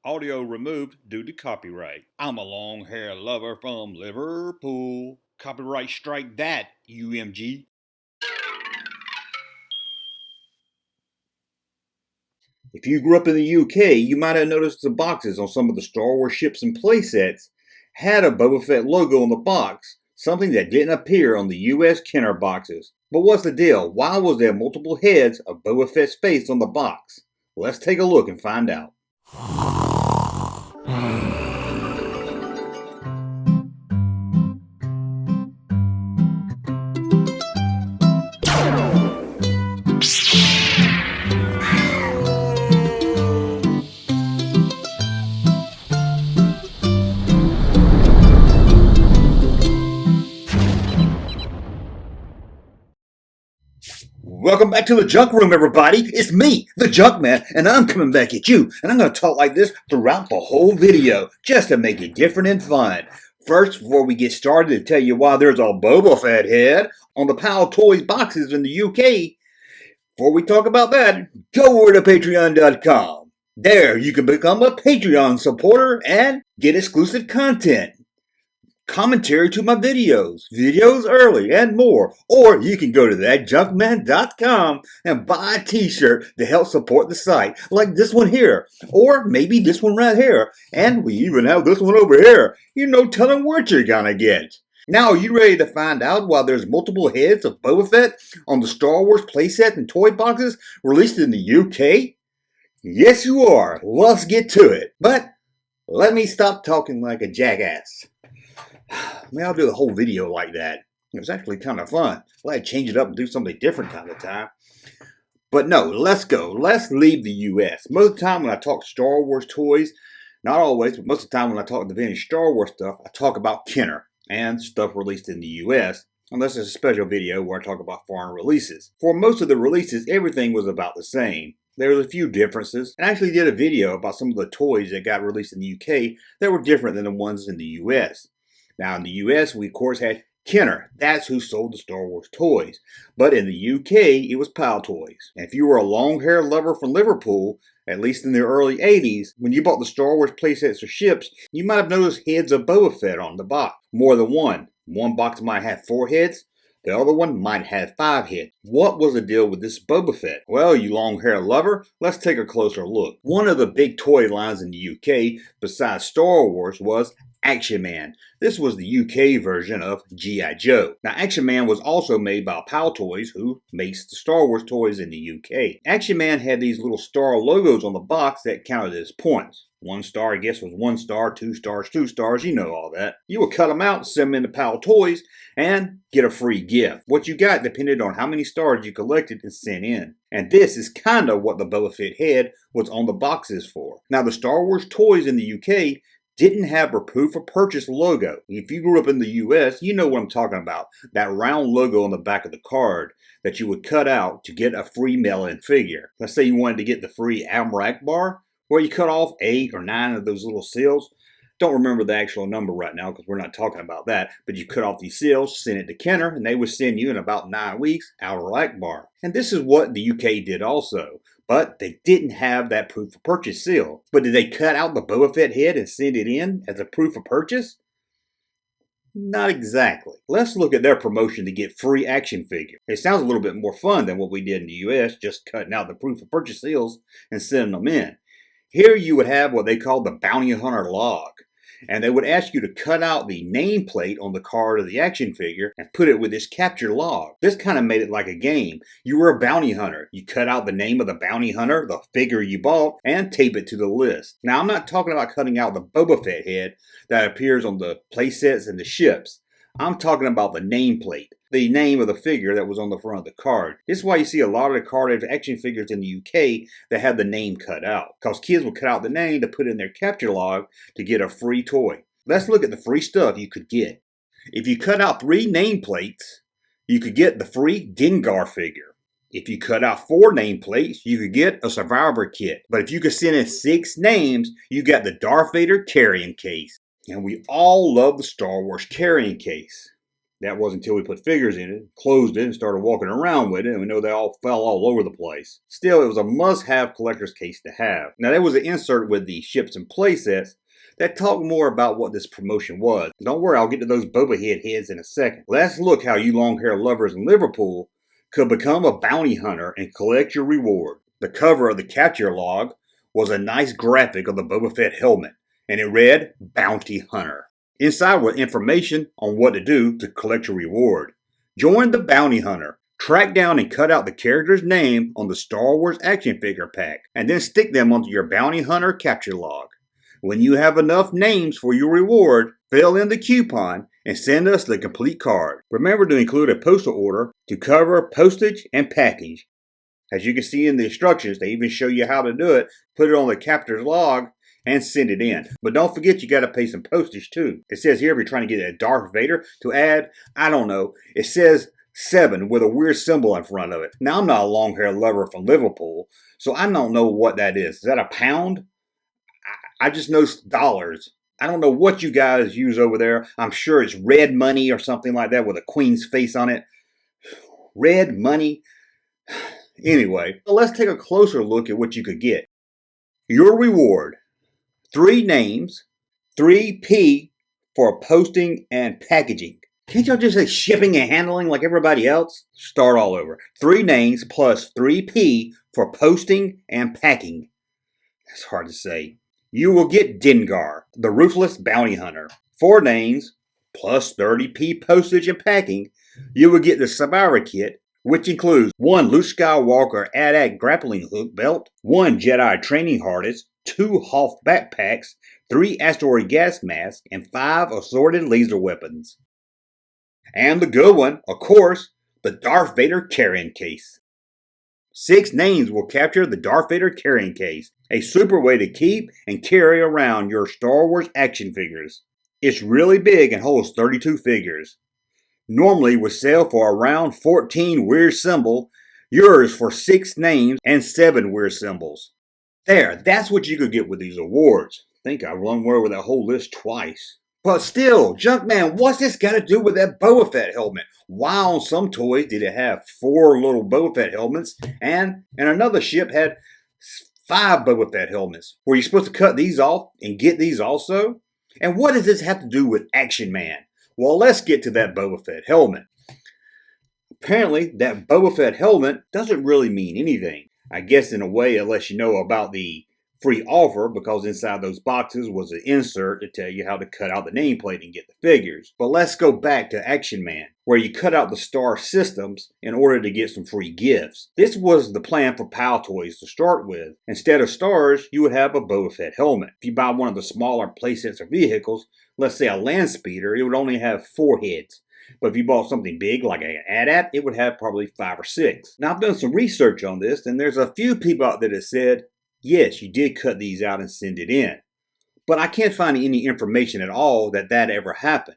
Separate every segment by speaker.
Speaker 1: Audio removed due to copyright. I'm a long hair lover from Liverpool. Copyright strike that, UMG. If you grew up in the UK, you might have noticed the boxes on some of the Star Wars ships and playsets had a Boba Fett logo on the box, something that didn't appear on the US Kenner boxes. But what's the deal? Why was there multiple heads of Boba Fett's face on the box? Let's take a look and find out. Welcome back to the Junk Room, everybody. It's me, the Junkman, and I'm coming back at you. And I'm going to talk like this throughout the whole video, just to make it different and fun. First, before we get started, to tell you why there's a Boba Fett head on the Palitoys boxes in the UK. Before we talk about that, go over to Patreon.com. There, you can become a Patreon supporter and get exclusive content. Commentary to my videos early, and more. Or you can go to thatjunkman.com and buy a t-shirt to help support the site, like this one here, or maybe this one right here, and we even have this one over here. You know, tell them what you're gonna get. Now, are you ready to find out why there's multiple heads of Boba Fett on the Star Wars playset and toy boxes released in the UK? Yes, you are. Let's get to it. But let me stop talking like a jackass. Maybe I'll do the whole video like that. It was actually kind of fun. I'd like to change it up and do something different kind of time. But no, let's go. Let's leave the US. Most of the time when I talk Star Wars toys, not always, but most of the time when I talk the vintage Star Wars stuff, I talk about Kenner and stuff released in the US, unless it's a special video where I talk about foreign releases. For most of the releases, everything was about the same. There was a few differences, and I actually did a video about some of the toys that got released in the UK that were different than the ones in the US. Now, in the US, we of course had Kenner. That's who sold the Star Wars toys. But in the UK, it was Palitoys. And if you were a long hair lover from Liverpool, at least in the early 80s, when you bought the Star Wars playsets or ships, you might have noticed heads of Boba Fett on the box. More than one. One box might have 4 heads. The other one might have 5 heads. What was the deal with this Boba Fett? Well, you long hair lover, let's take a closer look. One of the big toy lines in the UK, besides Star Wars, was Action Man. This was the UK version of G.I. Joe. Now, Action Man was also made by Palitoys, who makes the Star Wars toys in the UK. Action Man had these little star logos on the box that counted as points. 1 star, I guess, was 1 star, 2 stars, 2 stars, you know all that. You would cut them out, send them into Palitoys, and get a free gift. What you got depended on how many stars you collected and sent in. And this is kind of what the Boba Fett head was on the boxes for. Now, the Star Wars toys in the UK didn't have a proof of purchase logo. If you grew up in the US, you know what I'm talking about. That round logo on the back of the card that you would cut out to get a free mail-in figure. Let's say you wanted to get the free Admiral Akbar, where you cut off 8 or 9 of those little seals. Don't remember the actual number right now because we're not talking about that, but you cut off these seals, send it to Kenner, and they would send you in about 9 weeks Admiral Akbar. And this is what the UK did also. But they didn't have that proof of purchase seal. But did they cut out the Boba Fett head and send it in as a proof of purchase? Not exactly. Let's look at their promotion to get free action figure. It sounds a little bit more fun than what we did in the US, just cutting out the proof of purchase seals and sending them in. Here you would have what they call the bounty hunter log. And they would ask you to cut out the nameplate on the card of the action figure and put it with this capture log. This kind of made it like a game. You were a bounty hunter. You cut out the name of the bounty hunter, the figure you bought, and tape it to the list. Now, I'm not talking about cutting out the Boba Fett head that appears on the playsets and the ships. I'm talking about the nameplate, the name of the figure that was on the front of the card. This is why you see a lot of the card action figures in the UK that have the name cut out, because kids will cut out the name to put in their capture log to get a free toy. Let's look at the free stuff you could get. If you cut out 3 nameplates, you could get the free Dengar figure. If you cut out 4 nameplates, you could get a Survivor kit. But if you could send in 6 names, you got the Darth Vader carrying case. And we all love the Star Wars carrying case. That was until we put figures in it, closed it, and started walking around with it, and we know they all fell all over the place. Still, it was a must-have collector's case to have. Now, there was an insert with the ships and playsets that talked more about what this promotion was. Don't worry, I'll get to those Boba Fett heads in a second. Let's look how you long-hair lovers in Liverpool could become a bounty hunter and collect your reward. The cover of the capture log was a nice graphic of the Boba Fett helmet, and it read, Bounty Hunter. Inside was information on what to do to collect your reward. Join the Bounty Hunter. Track down and cut out the character's name on the Star Wars action figure pack, and then stick them onto your Bounty Hunter capture log. When you have enough names for your reward, fill in the coupon and send us the complete card. Remember to include a postal order to cover postage and package. As you can see in the instructions, they even show you how to do it. Put it on the captor's log and send it in. But don't forget you got to pay some postage too. It says here if you're trying to get a Darth Vader to add, I don't know, it says 7 with a weird symbol in front of it. Now I'm not a long hair lover from Liverpool, so I don't know what that is. Is that a pound? I just know dollars. I don't know what you guys use over there. I'm sure it's red money or something like that with a queen's face on it. Red money. Anyway, let's take a closer look at what you could get. Your reward. 3 names. 3P for posting and packaging. Can't y'all just say shipping and handling like everybody else? Start all over. 3 names plus 3P for posting and packing. That's hard to say. You will get Dengar, the Ruthless Bounty Hunter. 4 names, plus 30p postage and packing. You will get the Survivor Kit, which includes 1 Luke Skywalker AT-AT grappling hook belt, 1 Jedi training harness, 2 Hoth backpacks, 3 asteroid gas masks, and 5 assorted laser weapons. And the good one, of course, the Darth Vader carrying case. 6 names will capture the Darth Vader carrying case, a super way to keep and carry around your Star Wars action figures. It's really big and holds 32 figures. Normally would sell for around 14 weird symbol, yours for 6 names and 7 weird symbols. There, that's what you could get with these awards. I think I run over that whole list twice. But still, Junkman, what's this got to do with that Boba Fett helmet? Why on some toys did it have 4 little Boba Fett helmets and another ship had 5 Boba Fett helmets? Were you supposed to cut these off and get these also? And what does this have to do with Action Man? Well, let's get to that Boba Fett helmet. Apparently, that Boba Fett helmet doesn't really mean anything. I guess in a way, unless you know about the free offer, because inside those boxes was an insert to tell you how to cut out the nameplate and get the figures. But let's go back to Action Man, where you cut out the star systems in order to get some free gifts. This was the plan for Palitoys to start with. Instead of stars, you would have a Boba Fett helmet. If you buy one of the smaller playsets or vehicles, let's say a land speeder, it would only have 4 heads. But if you bought something big like an AT-AT, it would have probably 5 or 6. Now I've done some research on this, and there's a few people out there that said, yes, you did cut these out and send it in. But I can't find any information at all that ever happened.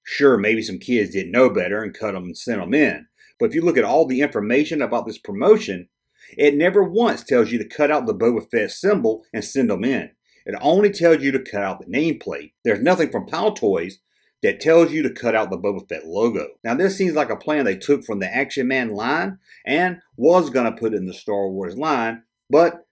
Speaker 1: Sure, maybe some kids didn't know better and cut them and sent them in. But if you look at all the information about this promotion, it never once tells you to cut out the Boba Fett symbol and send them in. It only tells you to cut out the nameplate. There's nothing from Palitoys that tells you to cut out the Boba Fett logo. Now this seems like a plan they took from the Action Man line and was going to put in the Star Wars line, but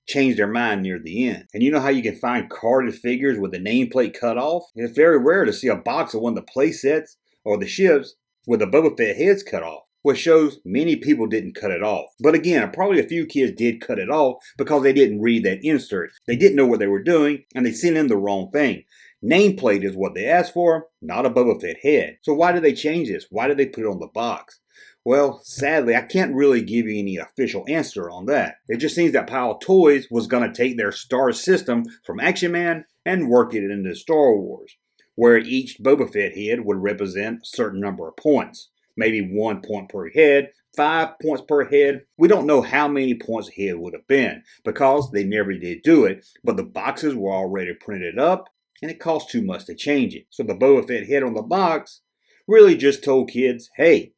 Speaker 1: changed their mind near the end. And you know how you can find carded figures with the nameplate cut off? It's very rare to see a box of one of the play sets or the ships with the Boba Fett heads cut off, which shows many people didn't cut it off. But again, probably a few kids did cut it off because they didn't read that insert. They didn't know what they were doing and they sent in the wrong thing. Nameplate is what they asked for, not a Boba Fett head. So why did they change this? Why did they put it on the box? Well, sadly, I can't really give you any official answer on that. It just seems that Palitoys was going to take their star system from Action Man and work it into Star Wars, where each Boba Fett head would represent a certain number of points. Maybe 1 point per head, 5 points per head. We don't know how many points a head would have been because they never did do it, but the boxes were already printed up and it cost too much to change it. So the Boba Fett head on the box really just told kids, hey,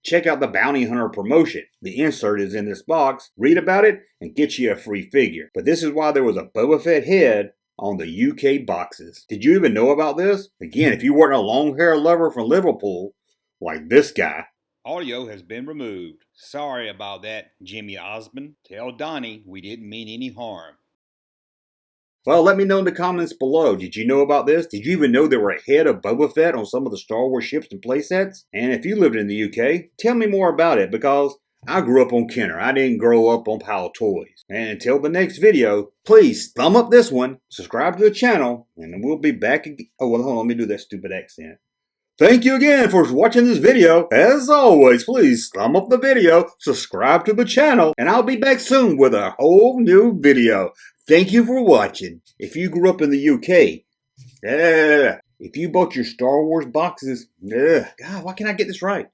Speaker 1: check out the Bounty Hunter promotion. The insert is in this box. Read about it and get you a free figure. But this is why there was a Boba Fett head on the UK boxes. Did you even know about this? Again, if you weren't a long hair lover from Liverpool, like this guy.
Speaker 2: Audio has been removed. Sorry about that, Jimmy Osmond. Tell Donnie we didn't mean any harm.
Speaker 1: Well, let me know in the comments below. Did you know about this? Did you even know there were a head of Boba Fett on some of the Star Wars ships and playsets? And if you lived in the UK, tell me more about it, because I grew up on Kenner. I didn't grow up on Palitoys. And until the next video, please thumb up this one, subscribe to the channel, and we'll be back again. Oh, well, hold on, let me do that stupid accent. Thank you again for watching this video. As always, please thumb up the video, subscribe to the channel, and I'll be back soon with a whole new video. Thank you for watching. If you grew up in the UK, if you bought your Star Wars boxes, God, why can't I get this right?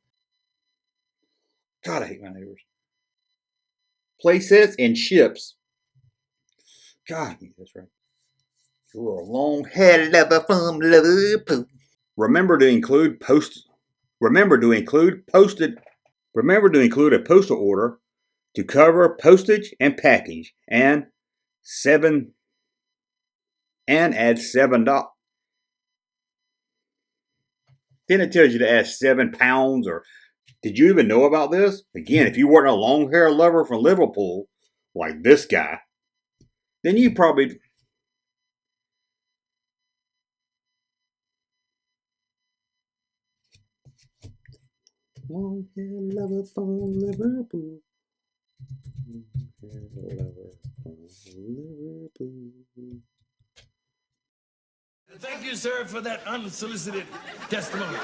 Speaker 1: God, I hate my neighbors. Playsets and ships. God, I get this right. You're a long-haired lover from Liverpool. Remember to include a postal order to cover postage and package, and add $7. Then it tells you to add 7 pounds. Or did you even know about this? Again, if you weren't a long hair lover from Liverpool, like this guy, then you probably. Long hair lover from Liverpool. Long hair lover from Liverpool.
Speaker 3: Thank you, sir, for that unsolicited testimony.